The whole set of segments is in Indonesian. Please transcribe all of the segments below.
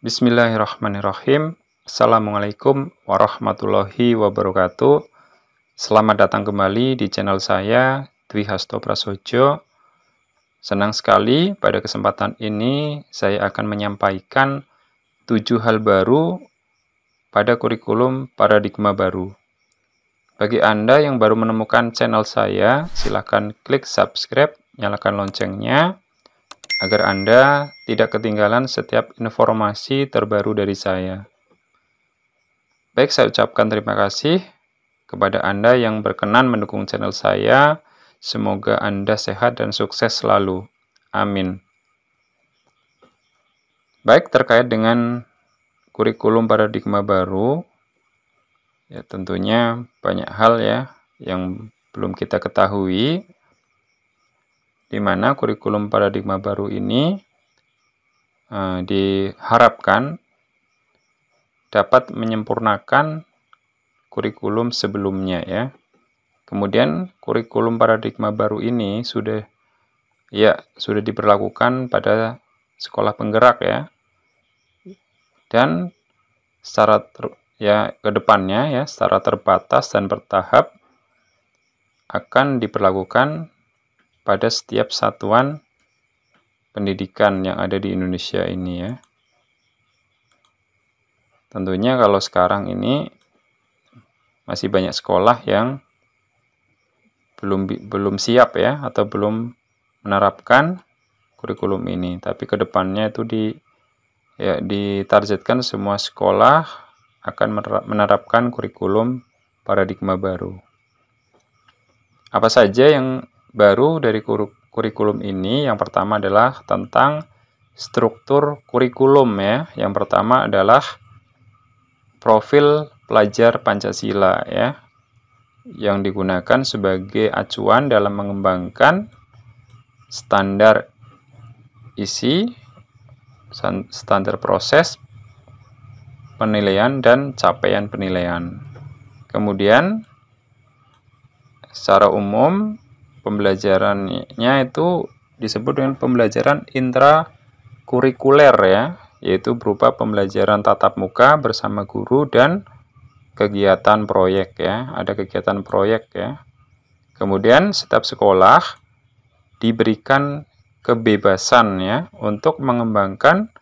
Bismillahirrahmanirrahim. Assalamualaikum warahmatullahi wabarakatuh. Selamat datang kembali di channel saya, Dwi Hasto Prasojo. Senang sekali pada kesempatan ini saya akan menyampaikan 7 hal baru pada kurikulum paradigma baru. Bagi Anda yang baru menemukan channel saya, silakan klik subscribe, nyalakan loncengnya, agar Anda tidak ketinggalan setiap informasi terbaru dari saya. Baik, saya ucapkan terima kasih kepada Anda yang berkenan mendukung channel saya. Semoga Anda sehat dan sukses selalu. Amin. Baik, terkait dengan kurikulum paradigma baru, ya tentunya banyak hal ya yang belum kita ketahui, di mana kurikulum paradigma baru ini diharapkan dapat menyempurnakan kurikulum sebelumnya ya. Kemudian kurikulum paradigma baru ini sudah diberlakukan pada sekolah penggerak ya. Dan secara kedepannya ya secara terbatas dan bertahap akan diberlakukan pada setiap satuan pendidikan yang ada di Indonesia ini ya. Tentunya kalau sekarang ini masih banyak sekolah yang belum siap ya atau belum menerapkan kurikulum ini. Tapi kedepannya itu ditargetkan semua sekolah akan menerapkan kurikulum paradigma baru. Apa saja yang baru dari kurikulum ini? Yang pertama adalah tentang struktur kurikulum ya. Yang pertama adalah profil pelajar Pancasila ya, yang digunakan sebagai acuan dalam mengembangkan standar isi, standar proses penilaian dan capaian penilaian. Kemudian secara umum pembelajarannya itu disebut dengan pembelajaran intrakurikuler ya, yaitu berupa pembelajaran tatap muka bersama guru dan kegiatan proyek ya, ada kegiatan proyek ya. Kemudian setiap sekolah diberikan kebebasan ya untuk mengembangkan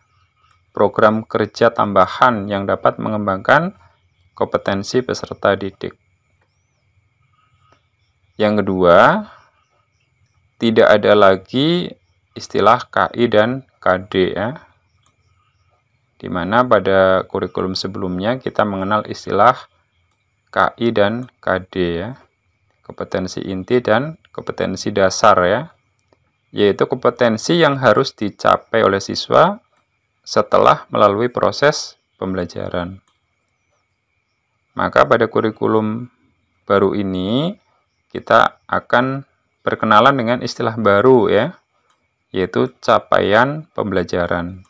program kerja tambahan yang dapat mengembangkan kompetensi peserta didik. Yang kedua, tidak ada lagi istilah KI dan KD ya, di mana pada kurikulum sebelumnya kita mengenal istilah KI dan KD ya, kompetensi inti dan kompetensi dasar ya, yaitu kompetensi yang harus dicapai oleh siswa setelah melalui proses pembelajaran. Maka pada kurikulum baru ini kita akan berkenalan dengan istilah baru ya, yaitu capaian pembelajaran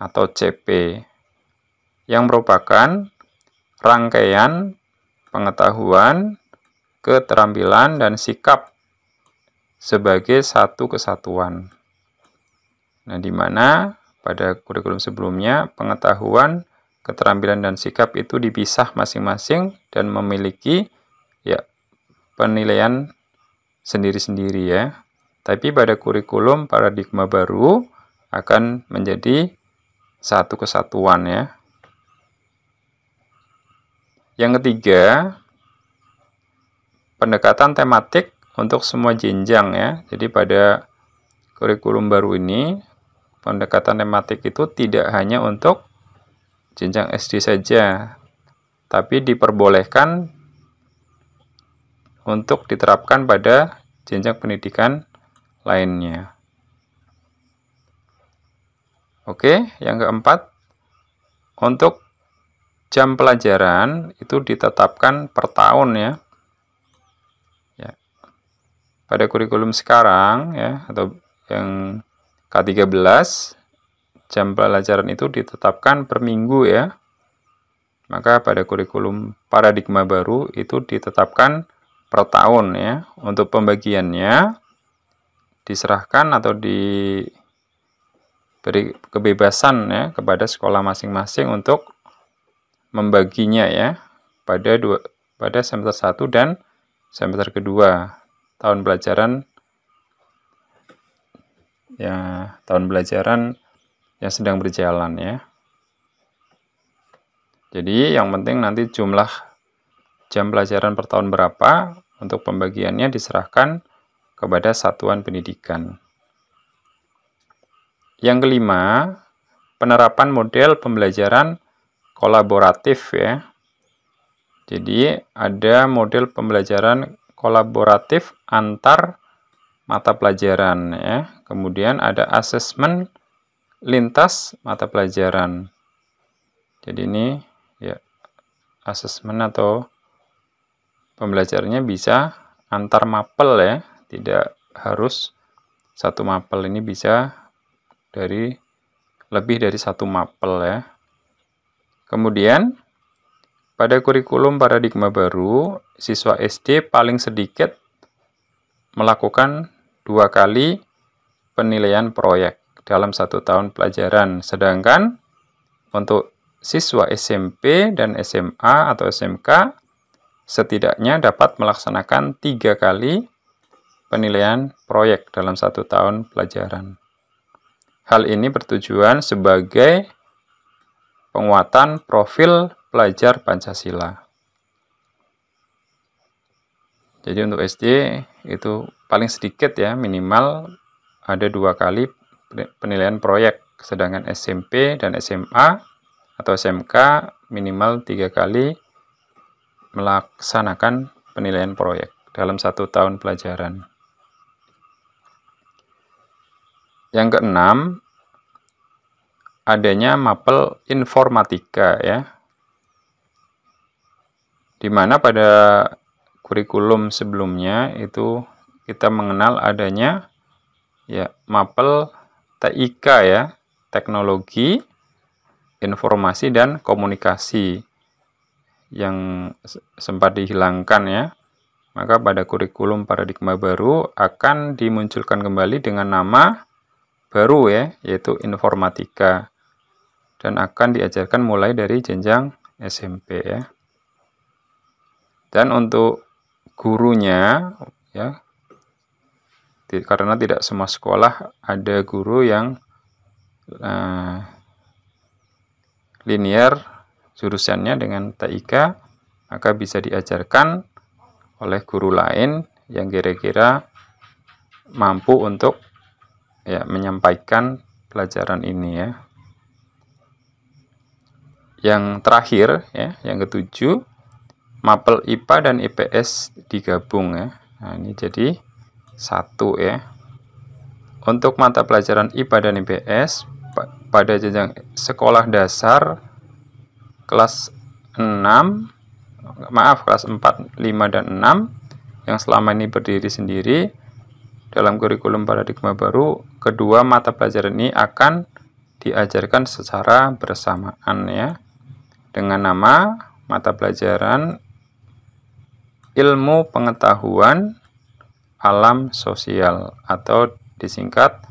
atau CP, yang merupakan rangkaian pengetahuan, keterampilan, dan sikap sebagai satu kesatuan. Nah, di mana pada kurikulum sebelumnya pengetahuan, keterampilan, dan sikap itu dipisah masing-masing dan memiliki ya penilaian sendiri-sendiri ya. Tapi pada kurikulum paradigma baru akan menjadi satu kesatuan ya. Yang ketiga, pendekatan tematik untuk semua jenjang ya. Jadi pada kurikulum baru ini pendekatan tematik itu tidak hanya untuk jenjang SD saja, tapi diperbolehkan untuk diterapkan pada jenjang pendidikan lainnya. Oke, yang keempat, untuk jam pelajaran itu ditetapkan per tahun ya. Pada kurikulum sekarang ya, atau yang K13, jam pelajaran itu ditetapkan per minggu ya. Maka pada kurikulum paradigma baru itu ditetapkan per tahun ya. Untuk pembagiannya diserahkan atau beri kebebasan ya kepada sekolah masing-masing untuk membaginya ya pada semester 1 dan semester kedua tahun pelajaran yang sedang berjalan ya. Jadi yang penting nanti jumlah jam pelajaran per tahun berapa, untuk pembagiannya diserahkan kepada satuan pendidikan. Yang kelima, penerapan model pembelajaran kolaboratif ya. Jadi ada model pembelajaran kolaboratif antar mata pelajaran ya. Kemudian ada asesmen lintas mata pelajaran. Jadi ini ya asesmen atau pembelajarannya bisa antar mapel ya, tidak harus satu mapel, ini bisa lebih dari satu mapel ya. Kemudian pada kurikulum paradigma baru, siswa SD paling sedikit melakukan 2 kali penilaian proyek dalam 1 tahun pelajaran. Sedangkan untuk siswa SMP dan SMA atau SMK setidaknya dapat melaksanakan 3 kali penilaian proyek dalam 1 tahun pelajaran. Hal ini bertujuan sebagai penguatan profil pelajar Pancasila. Jadi untuk SD itu paling sedikit ya, minimal ada 2 kali penilaian proyek. Sedangkan SMP dan SMA atau SMK minimal 3 kali melaksanakan penilaian proyek dalam 1 tahun pelajaran. Yang keenam, adanya mapel informatika ya, di mana pada kurikulum sebelumnya itu kita mengenal adanya ya mapel TIK ya, teknologi, informasi dan komunikasi, yang sempat dihilangkan ya. Maka pada kurikulum paradigma baru akan dimunculkan kembali dengan nama baru ya, yaitu informatika, dan akan diajarkan mulai dari jenjang SMP ya. Dan untuk gurunya ya, karena tidak semua sekolah ada guru yang linear jurusannya dengan TIK, maka bisa diajarkan oleh guru lain yang kira-kira mampu untuk ya menyampaikan pelajaran ini ya. Yang terakhir ya, yang ketujuh, mapel IPA dan IPS digabung ya. Nah, ini jadi satu ya. Untuk mata pelajaran IPA dan IPS pada jenjang sekolah dasar kelas 4, 5 dan 6 yang selama ini berdiri sendiri, dalam kurikulum paradigma baru, kedua mata pelajaran ini akan diajarkan secara bersamaan ya, dengan nama mata pelajaran ilmu pengetahuan alam sosial atau disingkat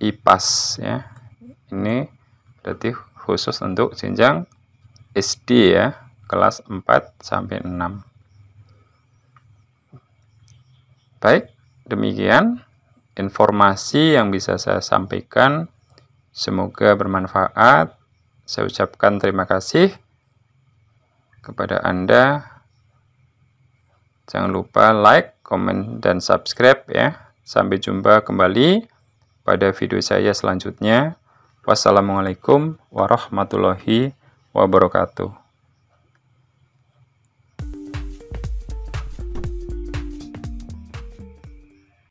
IPAS ya. Ini berarti khusus untuk jenjang SD ya, kelas 4 sampai 6. Baik, demikian informasi yang bisa saya sampaikan. Semoga bermanfaat. Saya ucapkan terima kasih kepada Anda. Jangan lupa like, komen, dan subscribe ya. Sampai jumpa kembali pada video saya selanjutnya. Wassalamualaikum warahmatullahi wabarakatuh.